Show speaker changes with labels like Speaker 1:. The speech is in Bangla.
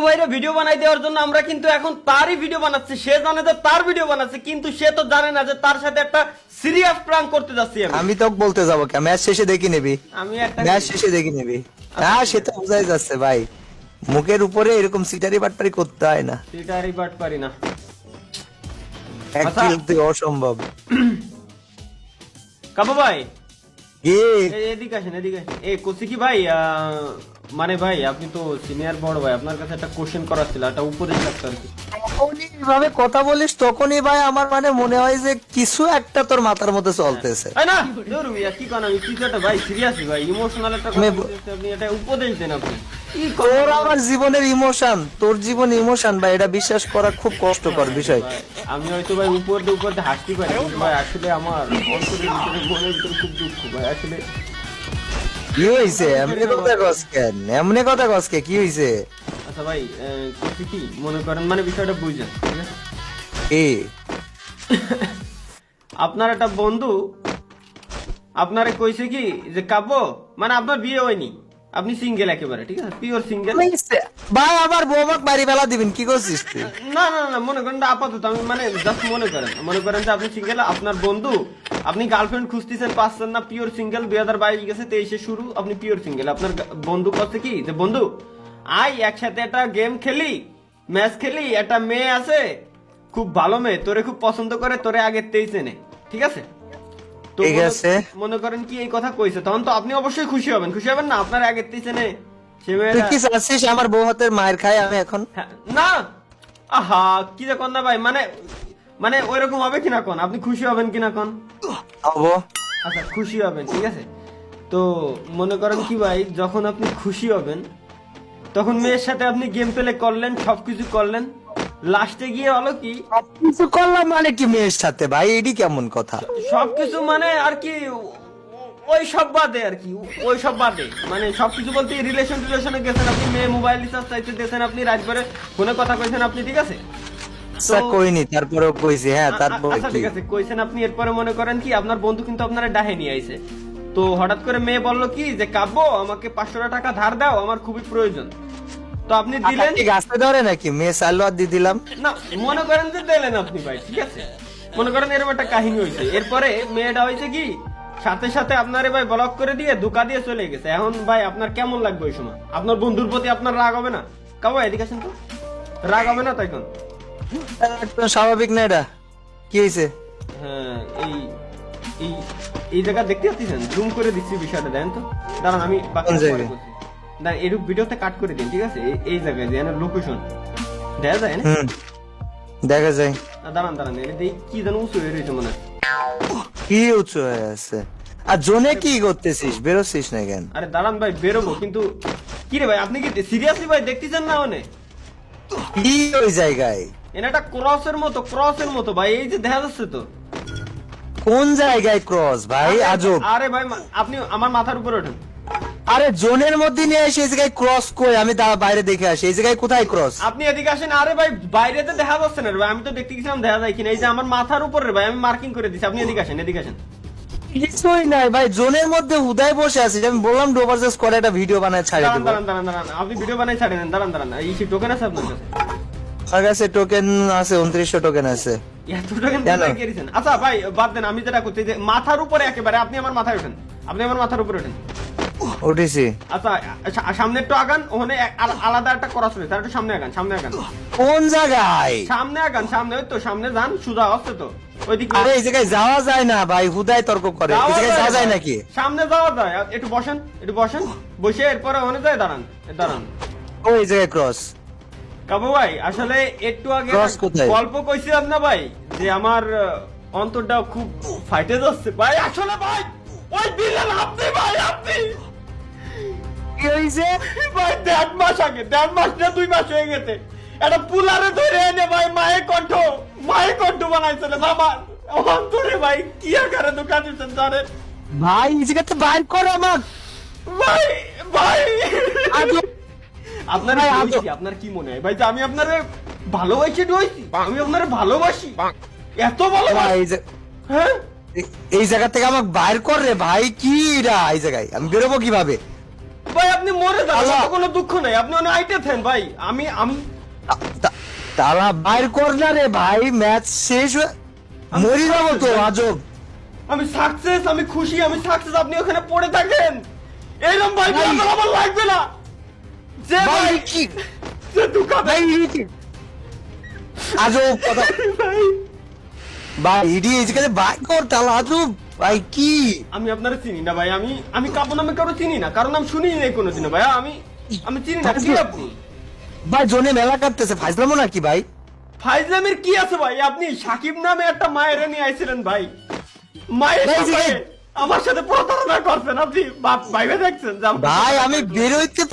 Speaker 1: ভাইরা ভিডিও বানাই দেওয়ার জন্য আমরা কিন্তু এখন তারই ভিডিও বানাচ্ছি। সে জানে যে তার ভিডিও বানাচ্ছে, কিন্তু সে তো জানে না যে তার সাথে একটা সিরিয়াস প্র্যাঙ্ক করতে যাচ্ছি
Speaker 2: আমি তো বলতে যাবো কে ম্যাচ শেষে দেখি নিবি,
Speaker 1: আমি একটা
Speaker 2: ম্যাচ শেষে দেখি নিবি। হ্যাঁ সে তো বোঝাই যাচ্ছে ভাই, মুখের উপরে এরকম সিটারি বাটপারি করতে হয় না,
Speaker 1: সিটারি বাট পারি না
Speaker 2: অ্যাকচুয়ালি অসম্ভব।
Speaker 1: কাবু ভাই
Speaker 2: কি
Speaker 1: এদিকে আসেন, এদিকে আসেন। এ কোসি কি ভাই, মানে ভাই আপনি তো সিনিয়র বড় ভাই, আপনার কাছে একটা কোশ্চেন করার ছিল, একটা উপদেশ লাগতো আর কি।
Speaker 2: যখনই ভাবে কথা বলিস তখনই ভাই আমার মানে মনে হয় যে কিছু একটা তোর মাথার মধ্যে চলতেছে।
Speaker 1: তাই না? ধরু মিয়া কি কোন, আমি কিছু একটা ভাই সিরিয়াসলি ভাই ইমোশনাল একটা কথা বলতেছি, আপনি এটা উপদেশ দেন আপনি। কি
Speaker 2: তোর আমার জীবনের ইমোশন, তোর জীবন ইমোশন ভাই, এটা বিশ্বাস করা খুব কষ্টকর বিষয়।
Speaker 1: ভাই, আমি হয়তো ভাই উপর দিয়ে হাসতে পারি, কিন্তু ভাই আসলে আমার অন্তরের ভিতরে মনের ভিতরে খুব দুঃখ ভাই আসলে।
Speaker 2: কি হইছে এমনি কথা কস কেন, এমনি কথা কস কে, কি হইছে?
Speaker 1: আচ্ছা ভাই কিছু কি মনে করেন, মানে বিষয়টা বুঝছেন ঠিক আছে?
Speaker 2: কি
Speaker 1: আপনার একটা বন্ধু আপনারে কইছে কি যে কাব্য, মানে আপনার বিয়ে হয়নি, আপনি সিঙ্গেল একেবারে, ঠিক আছে, পিওর সিঙ্গেল।
Speaker 2: ভাই আবার বৌমাক বাড়ি বেলা দিবেন, কি করছিস তুই?
Speaker 1: না না না, মনে করেন না, আপাতত আমি মানে জাস্ট মনে করেন যে আপনি সিঙ্গেল, আপনার বন্ধু, আপনি গার্লফ্রেন্ড খুঁজতেছেন পাচ্ছেন না, পিওর সিঙ্গেল, 2022 গেছে, 23-এ শুরু, আপনি পিওর সিঙ্গেল। আপনার বন্ধু করছে কি যে বন্ধু আই একসাথে একটা গেম খেলি, ম্যাচ খেলি, একটা মেয়ে আছে খুব ভালো মেয়ে, তোরে খুব পছন্দ করে, তোরে আগে 23 এনে, ঠিক আছে? তো
Speaker 2: ঠিক আছে।
Speaker 1: মনে করেন কি এই কথা কইছে, তখন তো আপনি অবশ্যই খুশি হবেন না, আপনার আগে 23 এনে সে
Speaker 2: তুই
Speaker 1: মেয়েটা।
Speaker 2: কি চাচ্ছিস আমার বউ হাতের মায়ের খাই আমি এখন?
Speaker 1: হ্যাঁ, না আহা কি যে কন না ভাই, মানে মানে ওইরকম হবে কিনা কোন, আপনি খুশি হবেন কিনা কোন?
Speaker 2: হবো।
Speaker 1: আচ্ছা খুশি হবেন, ঠিক আছে। তো মনে করেন কি ভাই, যখন আপনি খুশি হবেন তখন মেয়ের সাথে আপনি গেম প্লে করলেন, সবকিছু করলেন, লাস্টে গিয়ে হলো কি,
Speaker 2: কিছু করলাম মানে কি মেয়ের সাথে ভাই, এডি কেমন কথা?
Speaker 1: সবকিছু মানে আর কি ওই সব বাদে আর কি, ওই সব বাদে মানে সবকিছু বলতে রিলেশনে গেছেন আপনি, মেয়ে মোবাইল রিচার্জ চাইতে দিয়েছেন আপনি, রাত করে ফোনে কথা কইছেন আপনি, ঠিক আছে?
Speaker 2: আচ্ছা কইনি, তারপরেও কইছি। হ্যাঁ তারপরে
Speaker 1: আচ্ছা
Speaker 2: কি?
Speaker 1: ঠিক আছে কইছেন আপনি, এরপরে মনে করেন কি আপনার বন্ধু কিন্তু আপনার ডাহে নিয়ে আইছে, তো হঠাৎ করে মেয়ে বলল কি যে কাব্য আমাকে 500 টাকা ধার দাও, আমার খুবই প্রয়োজন। তো আপনি দিলেন
Speaker 2: কি গাছে ধরে নাকি, মেয়ে চাইলো আর দিয়ে দিলাম।
Speaker 1: না, মনে করেন যে দিলেন আপনি ভাই, ঠিক আছে, মনে করেন এরকম একটা কাহিনী হয়েছে। এরপরে মেয়েটা হয়েছে কি সাথে সাথে আপনারে ভাই ব্লক করে দিয়ে ধোকা দিয়ে চলে গেছে। এখন ভাই আপনার কেমন লাগবে ওই সময়? আপনার বন্ধুর প্রতি আপনার রাগ হবে না? কাব্য এদিকে আসেন তো, রাগ হবে না তখন?
Speaker 2: একদম স্বাভাবিক না এটা, কি হয়েছে?
Speaker 1: হ্যাঁ এই এই এই জায়গা দেখতে পাচ্ছেন, জুম করে দিচ্ছি বিষয়টা, দেন তো, দাঁড়ান আমি
Speaker 2: কোন জায়গায়?
Speaker 1: দাঁড়ান এরূপ ভিডিওতে কাট করে দিন, ঠিক আছে, এই জায়গায় দেন লোকেশন দেখা যায় না।
Speaker 2: দেখা যায়।
Speaker 1: দাঁড়ান এটা দেখি কি যেন উঁচু হয়ে রয়েছে মনে হয়।
Speaker 2: কি উঁচু হয়ে আছে? আর জোনে কি করতেছিস, বেরোচ্ছিস না কেন?
Speaker 1: আরে দাঁড়ান ভাই বেরোবো, কিন্তু কি রে ভাই আপনি কি সিরিয়াসলি ভাই দেখতেছেন না? অনেক
Speaker 2: কি ওই জায়গায়?
Speaker 1: এটা একটা ক্রসের মতো ভাই, এই যে দেখা যাচ্ছে তো।
Speaker 2: কোন জায়গায় ক্রস ভাই? আজব।
Speaker 1: আরে ভাই আপনি আমার মাথার উপরে ওঠেন।
Speaker 2: আরে জোনের মধ্যে নিয়ে এসে এই জায়গায় ক্রস কই? আমি বাইরে দেখে আসি, এই জায়গায় কোথায় ক্রস?
Speaker 1: আপনি এদিকে আসেন। আরে ভাই বাইরে তো দেখা যাচ্ছে না রে ভাই, আমি তো দেখতে গেছিলাম দেখা যায় কিনা, এই যে আমার মাথার উপরে রে ভাই, আমি মার্কিং করে দিছি, আপনি এদিকে আসেন।
Speaker 2: কিছুই নাই ভাই, জোনের মধ্যে হুদায় বসে আছি। আমি বললাম ডোভার জাস্ট করে একটা ভিডিও বানায় ছাড়ে দেব।
Speaker 1: দাঁড়ান আপনি ভিডিও বানাই ছাড়েন, দাঁড়ান এই কি টোকেন আছে আপনার কাছে?
Speaker 2: আমার কাছে টোকেন আছে, 2900 টোকেন আছে।
Speaker 1: এত টোকেন কোথায় কেরিছেন? আচ্ছা ভাই বাদ দেন, আমি যেটা করতে যে মাথার উপরে একেবারে আপনি আমার মাথায় ওঠেন, আপনি আমার মাথার উপরে ওঠেন।
Speaker 2: উঠেছি।
Speaker 1: আচ্ছা সামনে একটু আগান, ওখানে আলাদা একটা ক্রস রয়েছে, আর একটু সামনে আগান।
Speaker 2: কোন জায়গায়?
Speaker 1: সামনে আগান, সামনে, ওই তো সামনে যান, সোজা আসছে তো ওইদিকে।
Speaker 2: আরে এই জায়গায় যাওয়া যায় না ভাই, হুদায় তর্ক করে। এই জায়গায় যাওয়া যায় নাকি?
Speaker 1: সামনে যাওয়া যায়, একটু বসেন বসে এরপরে ওখানে যায় দাঁড়ান।
Speaker 2: ওই জায়গায় ক্রস।
Speaker 1: কাবু ভাই আসলে একটু আগে
Speaker 2: Cross কোথায়?
Speaker 1: গল্প কইছিলাম না ভাই, যে আমার অন্তরটা খুব ফাইটে যাচ্ছে ভাই, আসলে ভাই ওই দিলেন আপনি ভাই, আপনি
Speaker 2: কি হইছে
Speaker 1: ভাই 1.5 মাস আগে, 1.5 মাস না 2 মাস হয়ে গেছে, একটা পুলারে ধরে এনে ভাই মায়ের কণ্ঠ বানাইছিল আমার অন্তরে ভাই, কি আকারে দোকান দিচ্ছেন জানেন
Speaker 2: ভাই? এই জায়গাতে বাইর কর আমার
Speaker 1: ভাই
Speaker 2: আজব।
Speaker 1: আপনার
Speaker 2: ভাই,
Speaker 1: আপনার কি মনে হয় ভাই যে আমি আপনারে ভালোবাসি ডইছি? আমি আপনারে ভালোবাসি, এত ভালোবাসি?
Speaker 2: ভাই,
Speaker 1: হ্যাঁ
Speaker 2: এই জায়গা থেকে আমাকে বাইর কর রে ভাই। কি রা এই জায়গায় আমি বেরোবো কিভাবে?
Speaker 1: ভাই আপনি মরে যান,
Speaker 2: আল্লাহ।
Speaker 1: আমার তো কোনো দুঃখ নাই, আপনি অনেক আইটেছেন ভাই। আমি আমি
Speaker 2: তালা বাইর কর না রে ভাই, ম্যাচ শেষ মরি যাবো তো আজব।
Speaker 1: আমি সাকসেস, আমি খুশি, আমি সাকসেস, আপনি ওখানে পড়ে থাকেন এরকম ভাই,
Speaker 2: ভাই।
Speaker 1: আমার আমার লাগবে না। যে
Speaker 2: ভাই
Speaker 1: ভাই
Speaker 2: কি
Speaker 1: যে দুঃখাবে
Speaker 2: ভাই আজব কথা
Speaker 1: ভাই।
Speaker 2: ভাই, ইডি এখানে বাইর কর তালা, আজব ভাই কি।
Speaker 1: আমি আপনারা চিনি না ভাই, আমি কাপড় নামে কারো চিনি না, কারণ আমি শুনি নাই কোনোদিনও ভাই। আমি চিনি না কি আপনি।
Speaker 2: ভাই জোনে মেলা কাটতেছে, ফাইজলামো নাকি ভাই?
Speaker 1: ফাইজলামের কি আছে ভাই, আপনি সাকিব নামে একটা মায়ের নিয়ে আইছিলেন ভাই, মায়ের
Speaker 2: ভাই,
Speaker 1: সাথে আমার সাথে প্রতারণা করছেন আপনি, ভাইবে দেখছেন যে আমাকে
Speaker 2: ভাই আমি
Speaker 1: প্রতারণা করছেন?
Speaker 2: বেরোইতে